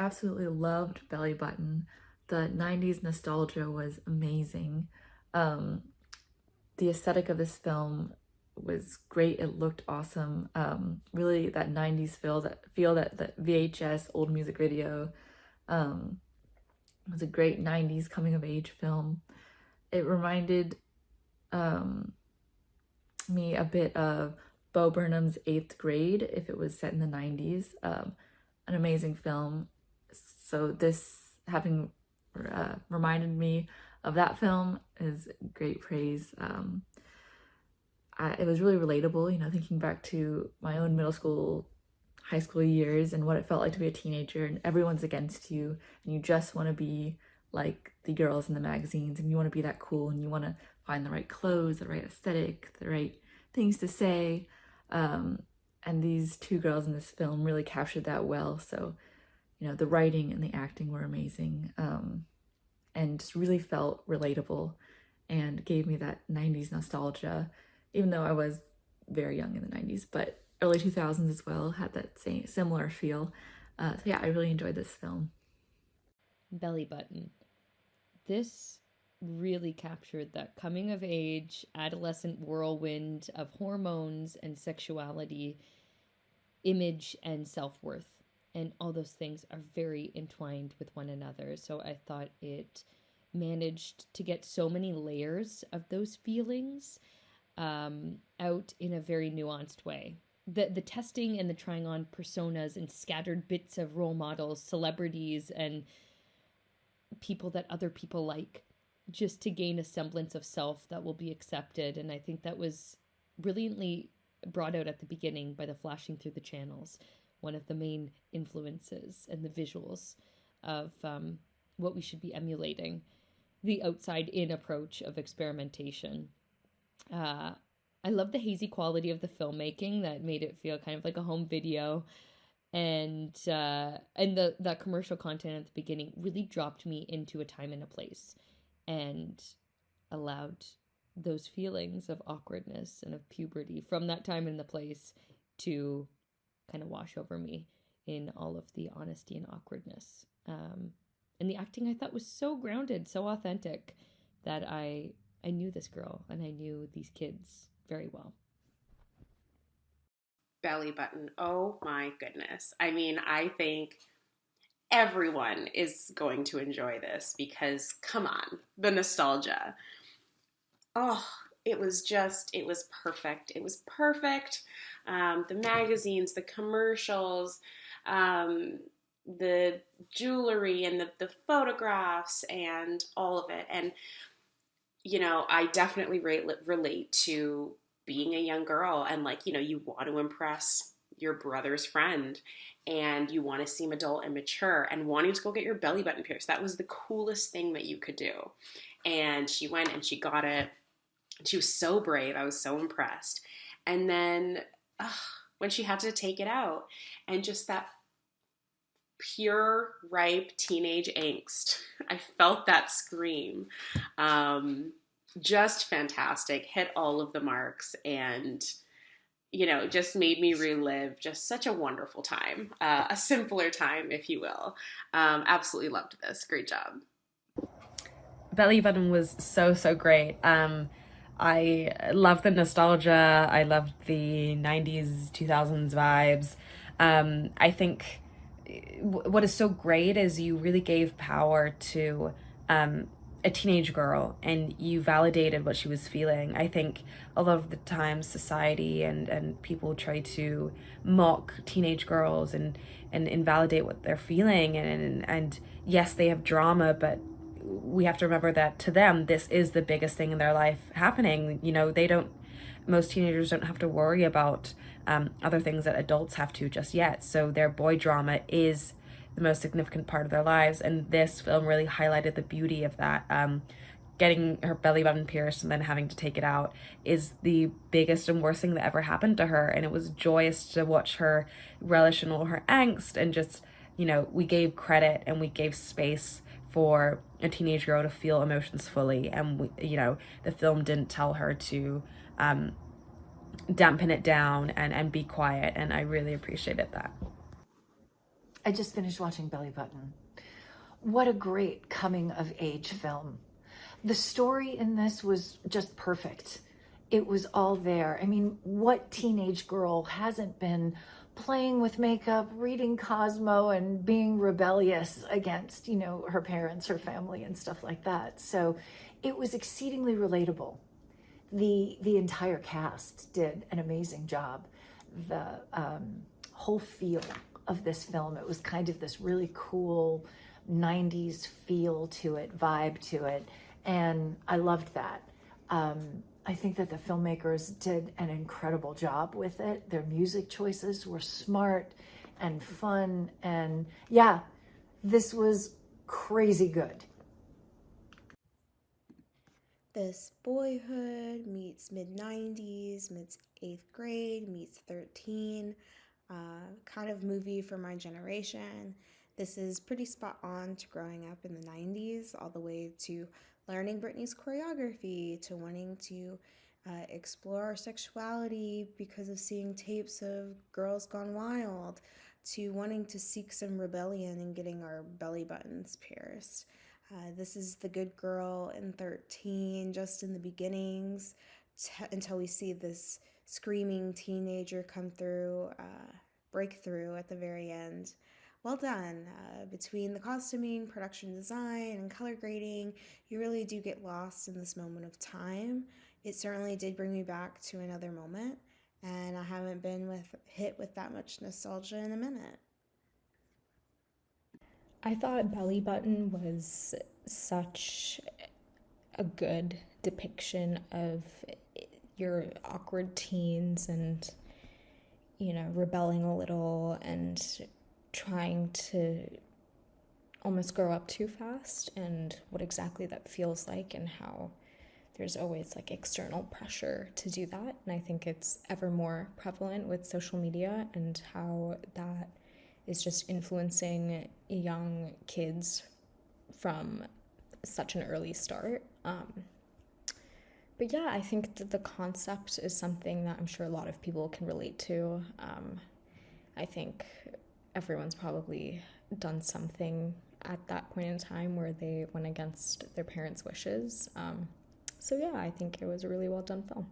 absolutely loved Bellybutton. The 90s nostalgia was amazing. Um, the aesthetic of this film was great. It looked awesome. Really that 90s feel that VHS old music video. Um, it was a great 90s coming of age film. It reminded um, me a bit of Bo Burnham's Eighth Grade if it was set in the 90s. An amazing film. So this having reminded me of that film is great praise. It was really relatable, thinking back to my own middle school, high school years and what it felt like to be a teenager, and everyone's against you and you just want to be like the girls in the magazines, and you want to be that cool, and you want to find the right clothes, the right aesthetic, the right things to say. And these two girls in this film really captured that well. So, the writing and the acting were amazing, and just really felt relatable and gave me that 90s nostalgia, even though I was very young in the 90s, but early 2000s as well had that same similar feel. So yeah, I really enjoyed this film. Bellybutton. This really captured that coming of age, adolescent whirlwind of hormones and sexuality, image and self worth. And all those things are very entwined with one another. So I thought it managed to get so many layers of those feelings out in a very nuanced way. The testing and the trying on personas and scattered bits of role models, celebrities, and people that other people like, just to gain a semblance of self that will be accepted. And I think that was brilliantly brought out at the beginning by the flashing through the channels, one of the main influences and the visuals of what we should be emulating, the outside in approach of experimentation. I love the hazy quality of the filmmaking that made it feel kind of like a home video, and the commercial content at the beginning really dropped me into a time and a place, and allowed those feelings of awkwardness and of puberty from that time and the place to kind of wash over me in all of the honesty and awkwardness. And the acting I thought was so grounded, so authentic, that I knew this girl and I knew these kids very well. Bellybutton. Oh my goodness. I mean, I think everyone is going to enjoy this because, come on, the nostalgia. Oh, it was perfect. It was perfect. The magazines, the commercials, the jewelry, and the photographs, and all of it. And, I definitely relate to being a young girl, and you want to impress your brother's friend, and you want to seem adult and mature, and wanting to go get your belly button pierced. That was the coolest thing that you could do. And she went and she got it. She was so brave. I was so impressed. And then when she had to take it out, and just that pure, ripe teenage angst, I felt that scream. Just fantastic. Hit all of the marks, and just made me relive just such a wonderful time, a simpler time, if you will. Absolutely loved this. Great job. Bellybutton was so great. I love the nostalgia. I loved the 90s, 2000s vibes. I think what is so great is you really gave power to a teenage girl, and you validated what she was feeling. I think a lot of the times society and people try to mock teenage girls and invalidate what they're feeling, and yes, they have drama, but we have to remember that to them, this is the biggest thing in their life happening. Most teenagers don't have to worry about other things that adults have to just yet. So their boy drama is the most significant part of their lives. And this film really highlighted the beauty of that. Getting her belly button pierced and then having to take it out is the biggest and worst thing that ever happened to her. And it was joyous to watch her relish in all her angst, and just, we gave credit and we gave space for a teenage girl to feel emotions fully. And the film didn't tell her to dampen it down and be quiet, and I really appreciated that. I just finished watching Bellybutton. What a great coming of age film. The story in this was just perfect. It was all there. I mean, what teenage girl hasn't been playing with makeup, reading Cosmo, and being rebellious against, her parents, her family, and stuff like that. So it was exceedingly relatable. The entire cast did an amazing job. The whole feel of this film, it was kind of this really cool 90s feel to it, vibe to it, and I loved that. I think that the filmmakers did an incredible job with it. Their music choices were smart and fun, and yeah, this was crazy good. This boyhood meets mid-90s, meets 8th grade, meets 13, kind of movie for my generation. This is pretty spot on to growing up in the 90s, all the way to learning Britney's choreography, to wanting to explore our sexuality because of seeing tapes of Girls Gone Wild, to wanting to seek some rebellion and getting our belly buttons pierced. This is the good girl in 13, just in the beginnings, until we see this screaming teenager come through, breakthrough at the very end. Well done. Between the costuming, production design, and color grading, you really do get lost in this moment of time. It certainly did bring me back to another moment, and I haven't been hit with that much nostalgia in a minute. I thought Bellybutton was such a good depiction of your awkward teens and, rebelling a little and trying to almost grow up too fast, and what exactly that feels like, and how there's always external pressure to do that. And I think it's ever more prevalent with social media and how that is just influencing young kids from such an early start. But yeah, I think that the concept is something that I'm sure a lot of people can relate to. I think everyone's probably done something at that point in time where they went against their parents' wishes. So yeah, I think it was a really well done film.